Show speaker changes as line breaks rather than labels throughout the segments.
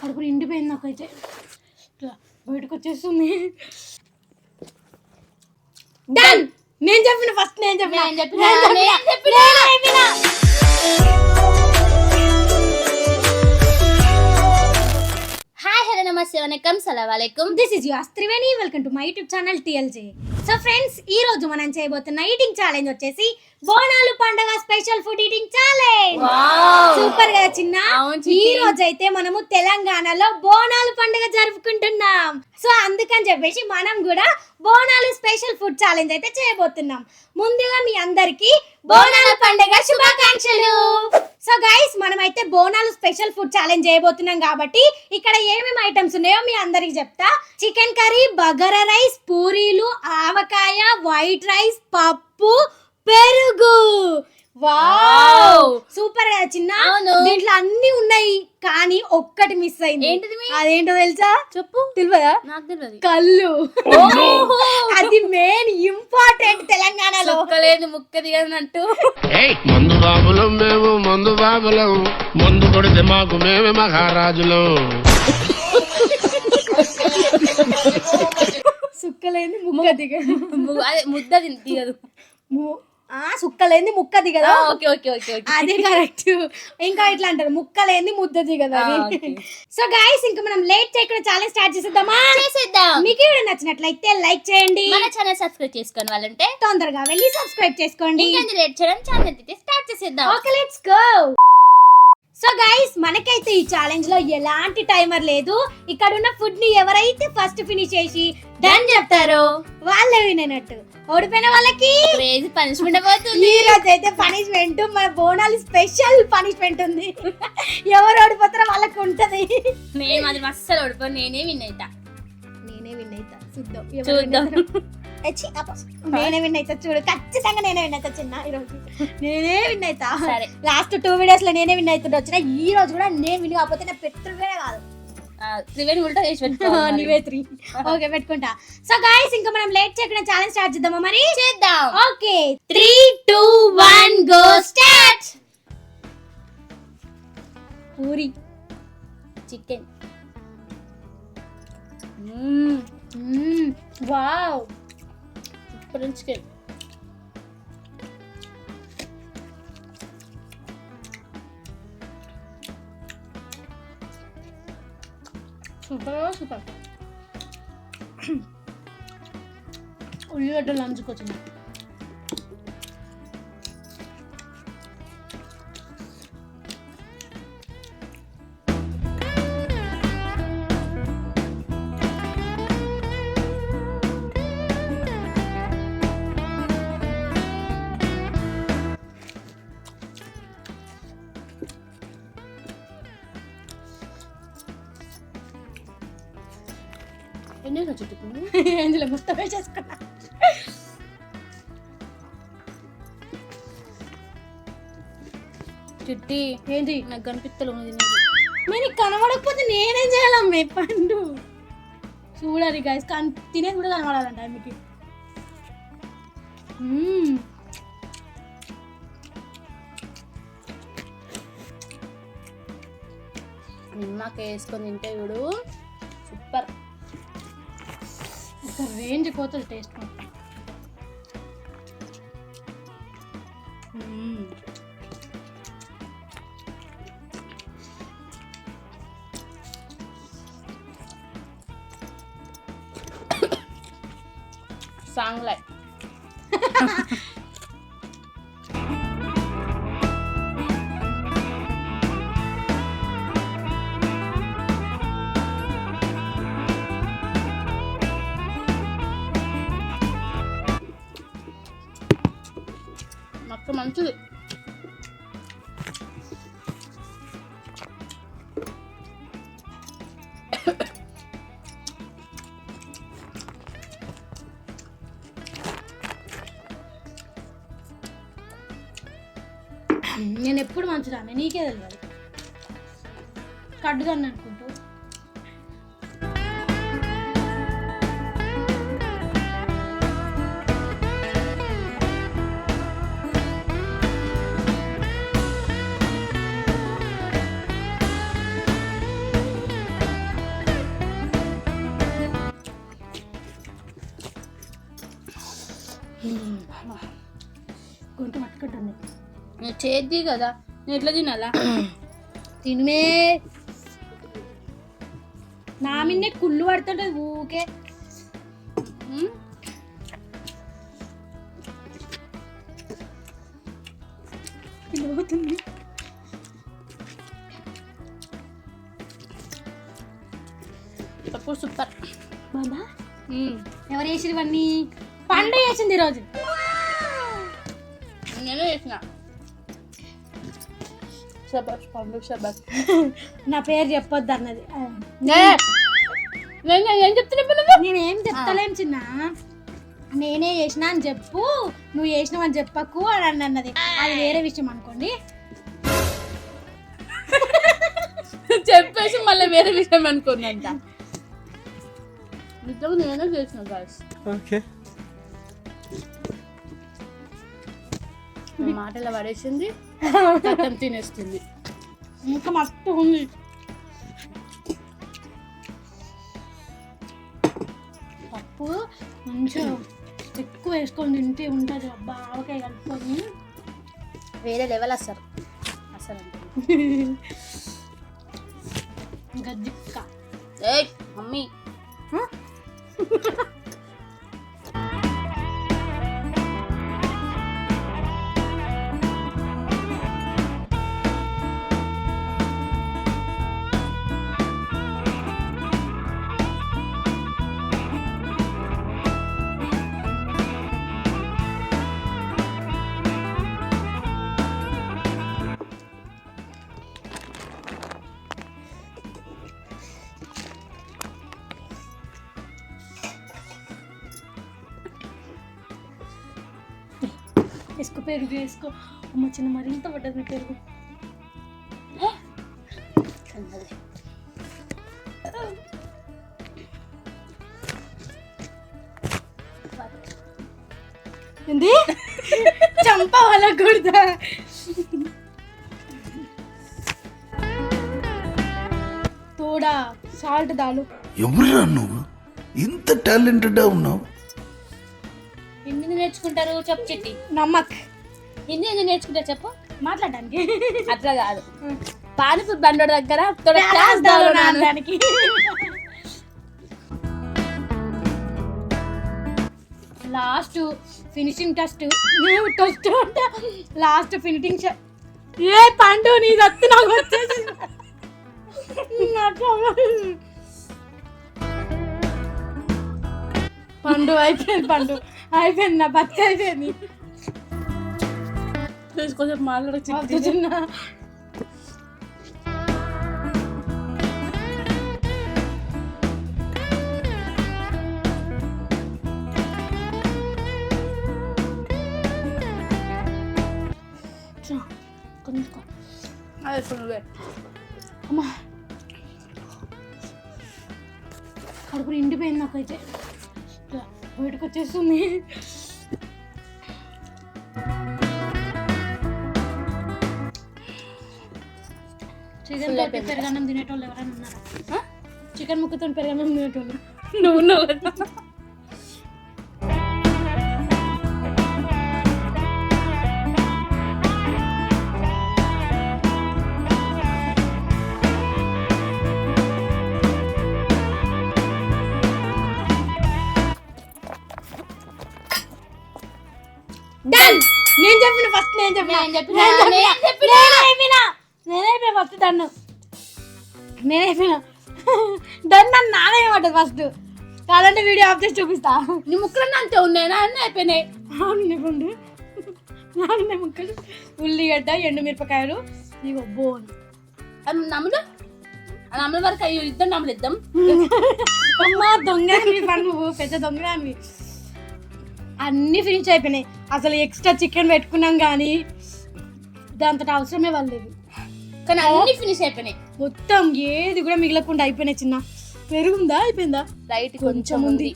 కడుపు నిండిపోయింది నాకైతే, ఇట్లా బయటకు వచ్చేస్తుంది. డన్. నేను చెప్పిన ఫస్ట్, నేను చెప్పిన.
హాయ్ హలో నమస్తే వనకం సలాం అలైకుం.
This is your Triveni. Welcome to my YouTube channel TLJ. So friends, ఈ రోజు మనం చేయబోతున్న ఈటింగ్ ఛాలెంజ్ వచ్చేసి బోనాలు పండగ special food eating challenge. Super గా చిన్న. ఈ రోజు అయితే మనము తెలంగాణలో బోనాలు పండగ జరుపుకుంటున్నాం. సో అందుకని చెప్పేసి మనం కూడా బోనాలు స్పెషల్ ఫుడ్ ఛాలెంజ్ అయితే చేయబోతున్నాం. ముందుగా మీ అందరికి బోనాల పండగ శుభాకాంక్షలు. సో గైస్, మనమైతే బోనాలు స్పెషల్ ఫుడ్ ఛాలెంజ్ చేయబోతున్నాం కాబట్టి ఇక్కడ ఏమేమి ఐటమ్స్ ఉన్నాయో మీ అందరికి చెప్తా. చికెన్ కర్రీ, బగారా రైస్, పూరీలు, ఆవకాయ, వైట్ రైస్, పప్పు, పెరుగు. వావ్, సూపర్ గా చిన్న. దీంట్లో అన్ని ఉన్నాయి కానీ ఒక్కటి మిస్ అయింది.
ఏంటిది?
అదేంటో తెలుసా?
చెప్పు.
తెలియదా?
నాకు తెలియదు.
కళ్ళు. అది మెయిన్ ఇంపార్టెంట్ తెలంగాణలో.
లేదు ముక్క దిగనట్టు.
మందు బాబులం మేము, మందు బాబులం, మందు కొడితే మాకు మేమే మహారాజులం.
సుక్కలేని ముక్క దిగదు.
అదే ముద్ద దిగదు.
సుక్కలేని ముక్క దిగదా?
ఓకే ఓకే ఓకే,
అదే కరెక్ట్. ఇంకా ఇట్లా అంటారు, ముక్కలేని ముద్ద దిగదా. సో గైస్, ఇంకా మనం లేట్ చేయకుండా ఛాలెంజ్ స్టార్ట్ చేసేద్దామా?
చేసేద్దాం.
మీకు వీడియో నచ్చినట్లయితే లైక్ చేయండి.
మన ఛానల్ సబ్స్క్రైబ్ చేసుకోండి వాళ్ళంటే
తొందరగా వెళ్ళి సబ్స్క్రైబ్ చేసుకోండి.
ఇంకా లేట్ చేయడం ఛానల్ అయితే స్టార్ట్ చేసేద్దాం.
Okay, let's go. So guys, మనకైతే ఈ ఛాలెంజ్ లో ఎలాంటి టైమర్ లేదు. ఇక్కడ ఉన్న ఫుడ్ ని ఎవరైతే ఫస్ట్ ఫినిష్ చేసి డన్ చెప్తారో వాళ్ళే వినేనట్టు. ఓడిపోయిన వాళ్ళకి
క్రేజీ పనిష్మెంట్ పోతుంది.
ఈ రోజు అయితే పనిష్మెంట్, మన బోనాలు స్పెషల్ పనిష్మెంట్ ఉంది. ఎవరు ఓడిపోతారో వాళ్ళకి ఉంటది.
నేను అది అస్సలు ఓడిపోయి నేనే విన్ అవుతా. చూద్దాం.
నేనే విన్ అవుతా. చూడు, ఖచ్చితంగా నేనే విన్ అవుతా చిన్న. ఈ రోజు నేనే విన్ అవుతా.
సరే,
లాస్ట్ 2 వీడియోస్ లో నేనే విన్ అవుతుండే వచ్చిన. ఈ రోజు కూడా నేను విన్ కాకపోతే నా పెట్టుడే కాదు.
త్రివేణి ఉల్టా చేసి
నీవే 3. ఓకే, పెట్టుకుంటా. సో గైస్, ఇంకా మనం లేట్ చేయకుండా ఛాలెంజ్ స్టార్ట్ చేద్దామా? మరి
చేద్దాం.
Okay, 3, 2, 1 go start. Puri,
chicken.
Wow,
super chicken.
Super. ఉల్లిగడ్డలు నంచుకొచ్చింది. అందులో మొత్తం వేసేసుకున్నా.
చిట్టి
ఏంటి?
నాకు కనిపిస్తలు
మరి కనబడకపోతే నేనేం చేయాలమ్మే? పండు చూడాలి గైస్, తినేది కూడా కనబడాలంట మీకు.
నిమ్మకాయ వేసుకొని తింటే చూడు, సూపర్.
ఒక రేంజ్ పోతుంది టేస్ట్.
సాంగ్ లైక్ మొత్తం మంచిది.
నేను ఎప్పుడు మంచిదాన్ని, నీకే తెలియదు. కడ్డుదాన్ని అనుకుంటూ. గొంతు పట్టుకుంటుంది.
నువ్వు చేద్ది కదా, నేను ఎట్లా తినాలా?
తినుమే. నా మీదే కుళ్ళు పడుతుంటది ఊకే. పోతుంది.
పప్పు సూపర్.
బాబా ఎవరు వేసింది ఇవన్నీ? పండు వేసింది ఈరోజు.
నేనే చేసిన షబాష్ పండు షబాష్.
నా పేరు చెప్పొద్దు అన్నది.
ఏం చెప్తున్నా?
నేనేం చెప్తలేం చిన్న, నేనే చేసిన అని చెప్పు, నువ్వు చేసినావు అని చెప్పకు అని అన్నది. అది వేరే విషయం అనుకోండి.
చెప్పేసి మళ్ళీ వేరే విషయం అనుకున్నంత. నిజంగా నేనే చేసిన గాయస్. మాటలు పడేసింది, మొత్తం తినేస్తుంది.
ఇంకా మస్తు ఉంది. పప్పు మంచిగా ఎక్కువ వేసుకొని తింటే ఉంటుంది. అబ్బా ఆవకాయ కలుపుకొని
వేరే లెవెల్ అసలు
గజ్జిక్క.
ఏయ్ మమ్మీ,
వేసుకో పెరుగు వేసుకో. అమ్మ చిన్న మరింత పడ్డది పెరుగు. ఏంది చంప వాళ్ళకూడదా? తోడా సాల్ట్ దాలు.
ఎవరురా నువ్వు ఇంత టాలెంటెడ్ ఉన్నావు?
హిందీ నేర్చుకుంటారు చెప్పు చిట్టి.
నమ్మక్
హిందీ ఎందుకు నేర్చుకుంటారు చెప్పు.
మాట్లాడడానికి
అట్లా కాదు, పానీపూరి బండోడి దగ్గర
దానికి లాస్ట్ ఫినిషింగ్ టెస్ట్ అంటే లాస్ట్ ఫినిషింగ్. ఏ పండు నీ దత్తు నాకు వచ్చేసి పండు అయిపోయింది. పండు అయిపోయింది. నా బతి అయిపోయింది.
కొంచెం మాట్లాడచ్చు
చిన్న అమ్మా కడుపు నిండిపోయింది నాకైతే. బయటకు వచ్చేస్తుంది. చికెన్ తోటి పెరగన్నం తినేటోళ్ళు ఎవరైనా ఉన్నారా? చికెన్ ముక్కతో పెరగన్నం తినేటోళ్ళు
నువ్వు
నేను చెప్పిన ఫస్ట్ డన్. నేనైపోయినా డన్ అని నానేమంటది ఫస్ట్. కాదంటే వీడియో ఆఫ్ చేసి చూపిస్తా.
నీ ముక్కలన్నీ అంతే ఉన్నాయినా? అన్నీ అయిపోయినాయి.
అవును నాన్న ముక్కలు, ఉల్లిగడ్డ, ఎండుమిరపకాయలు, ఇగో బోన్.
నమ్ముల వరకు అయ్యో ఇద్దరు నమ్ములు ఇద్దాం.
అమ్మా దొంగ పండు, పెద్ద దొంగ. అన్నీ ఫినిష్ అయిపోయినాయి. అసలు ఎక్స్ట్రా చికెన్ పెట్టుకున్నాం కానీ దాంతో అవసరమే వాళ్ళలేదు.
కానీ అన్ని ఫినిష్ అయిపోయినాయి
మొత్తం, ఏది కూడా మిగలకుండా అయిపోయినాయి. చిన్న పెరుగుందా? అయిపోయిందా?
రైట్ కొంచెం ఉంది.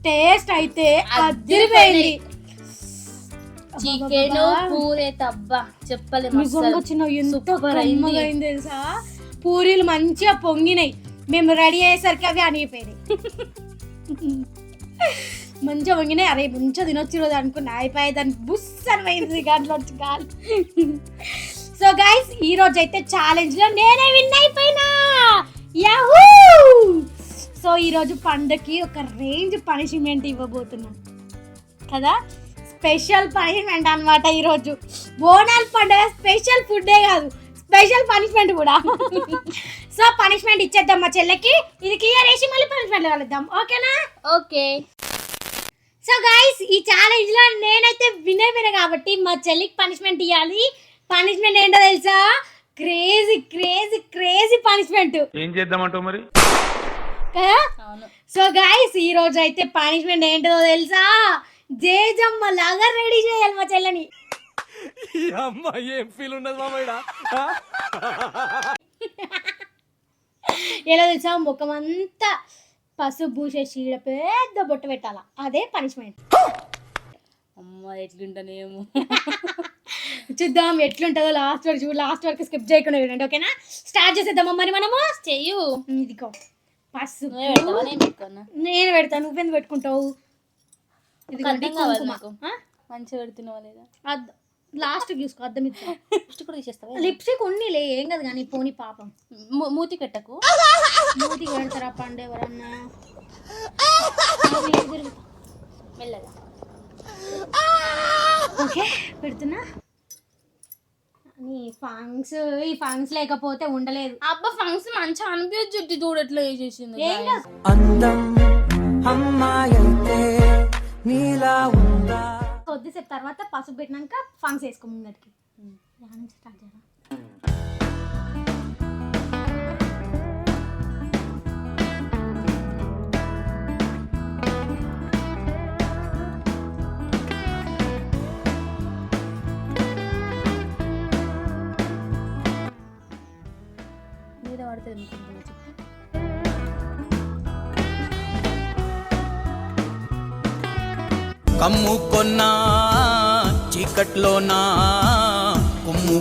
టేస్ట్ అయితే అదిరిపోయింది.
చికెన్ పూరే తబ్బా చెప్పలేము.
నిజంగా చిన్న ఎంత కమ్మగా అయింది తెలుసా? పూరీలు మంచిగా పొంగినాయి. మేము రెడీ అయ్యేసరికి అవి అనిగిపోయినాయి. మంచిగా వంగినాయి. అరే మంచిగా తినొచ్చు రోజు అనుకున్నా, అయిపోయి దాన్ని బుస్ అని పోయింది గంటలో వచ్చి కాదు. సో గైస్ ఈ రోజు అయితే ఛాలెంజ్ లో నేనే విన్ అయిపోయినా. యాహూ! సో ఈరోజు పండకి ఒక రేంజ్ పనిష్మెంట్ ఇవ్వబోతున్నాం కదా, స్పెషల్ పనిష్మెంట్ అన్నమాట. ఈరోజు బోనాల పండుగ స్పెషల్ ఫుడ్డే కాదు, స్పెషల్ పనిష్మెంట్ కూడా. సో పనిష్మెంట్ ఇచ్చేద్దాం మా చెల్లెకి, ఇది క్లియర్ చేసి మళ్ళీ పనిష్మెంట్ కలుద్దాం, ఓకేనా?
ఓకే.
సో గైస్ ఈ ఛాలెంజ్ లో నేనైతే వినే కాబట్టి మా చెల్లికి పనిష్మెంట్ ఇవ్వాలి. పనిష్మెంట్ ఏంటో తెలుసా? Crazy crazy crazy punishment.
ఏం చేద్దామంటావు మరి?
కదా?
అవును.
సో గైస్ ఈ రోజు అయితే పనిష్మెంట్ ఏంటో తెలుసా? జేజమ్మ లాగా రెడీ చేయాలి మా చెల్లని.
ఏం ఫీల్ ఉన్నది మామయ్య?
ఎలా తెలుసా? ముఖం అంతా పసుపు పూసేసి ఈడ పెద్ద బొట్టు పెట్టాల, అదే పనిష్మెంట్.
అమ్మ ఎట్లుంటానేమో.
చూద్దాం ఎట్లుంటుందో. లాస్ట్ వరకు స్కిప్ చేయకుండా చూడండి, ఓకేనా? స్టార్ట్ చేసేద్దామా మరి మనము.
చెయ్యు.
ఇదిగో పసుపు
నేను పెట్టుకున్నా.
నేను పెడతాను, నువ్వెందుకు పెట్టుకుంటావు? ఇదిగోండి
అర్థం కావాలి
కుంకుమ.
నాకు. మంచిగా పెడుతున్నావా లేదా?
లాస్ట్ చూసుకో, అద్దం ఇద్దాం.
లిప్స్టిక్ కూడా తీసేస్తావా?
లిప్స్టిక్ ఉన్నిలే, ఏం కదా కానీ పోనీ పాపం.
మూతి పెట్టకు.
మూతికి పెడతారా పండు ఎవరన్నా?
మెల్లగా.
ఓకే పెడుతున్నా. ఈ ఫంక్స్ లేకపోతే ఉండలేదు.
అబ్బా ఫంక్షన్ మంచిగా అనిపించు, జుట్టు చూడట్లే వేసేసింది.
ఏం కాదు.
అందం అమ్మాయంటే నీలా ఉందా?
కొద్దిసేపు తర్వాత పసుపు పెట్టినాక ఫంక్స్ వేసుకో ముందరికి. స్టార్ట్ చేయాలి.
మీద పడుతుంది అనుకుంటున్నా.
కమ్ముకొన్నా చీకట్లోనా కుమ్ము.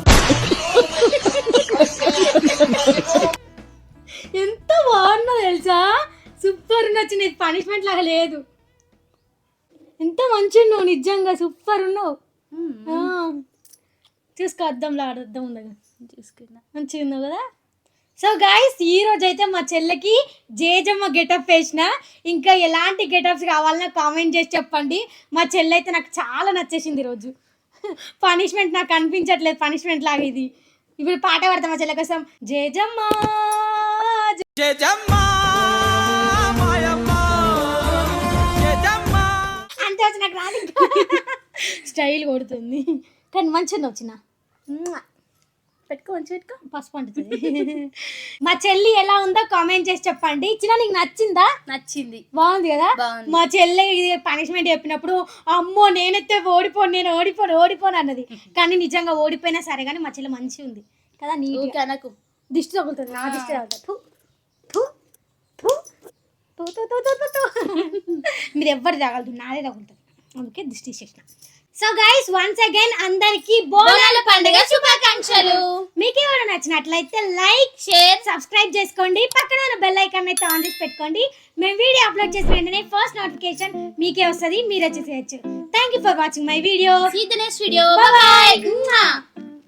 ఎంత బాగుందో తెలుసా? సూపర్ నచ్చింది. పనిష్మెంట్ లాగా లేదు, ఎంత మంచిగా ఉన్నావు నిజంగా, సూపర్ ఉన్నావు. చూసుకో అద్దంలో, అద్దం ఉంది
తీసుకున్నా.
మంచిగా ఉన్నావు కదా. సో గాయస్ ఈ రోజు అయితే మా చెల్లెకి జేజమ్మ గెటప్ వేసిన. ఇంకా ఎలాంటి గెటప్స్ కావాలన్నా కామెంట్ చేసి చెప్పండి. మా చెల్లె అయితే నాకు చాలా నచ్చేసింది ఈరోజు. పనిష్మెంట్ నాకు అనిపించట్లేదు పనిష్మెంట్ లాగా ఇది. ఇప్పుడు పాట పాడతాం మా చెల్లె కోసం. జేజమ్మ అంతే వచ్చి నాకు రాదు, స్టైల్ కొడుతుంది కానీ మంచిగా వచ్చిన.
పెట్టుకో, మంచి పెట్టుకో.
పసుపు అంటుంది. మా చెల్లి ఎలా ఉందో కామెంట్ చేసి చెప్పండి. చిన్న నీకు నచ్చిందా?
నచ్చింది,
బాగుంది కదా.
బాగుంది.
మా చెల్లె పనిష్మెంట్ చెప్పినప్పుడు అమ్మో నేనైతే ఓడిపోను అన్నది, కానీ నిజంగా ఓడిపోయినా సరే కానీ మా చెల్లె మంచిగా ఉంది కదా. నీట్
అనకు,
దిష్టి తగులుతుంది, నా దిష్టి తగులుతుంది. మీరు ఎవ్వరు తగలదు, నాదే తగులుతుంది, అందుకే దిష్టి తీసేసిన. సో గైస్ వన్స్ అగైన్ అందరికి
బోనాల పండుగ శుభాకాంక్షలు.
మీకు ఎవరు నచ్చినట్లయితే లైక్ షేర్ సబ్స్క్రైబ్ చేసుకోండి. పక్కన ఉన్న బెల్ ఐకాన్ అయితే ఆన్ చేసి పెట్టుకోండి. మేము వీడియో అప్లోడ్ చేసిన వెంటనే ఫస్ట్ నోటిఫికేషన్ మీకే వస్తుంది, మీరు వచ్చేసేయచ్చు. Thank you for watching my video.
See you in the next video.
Bye bye.
Bye.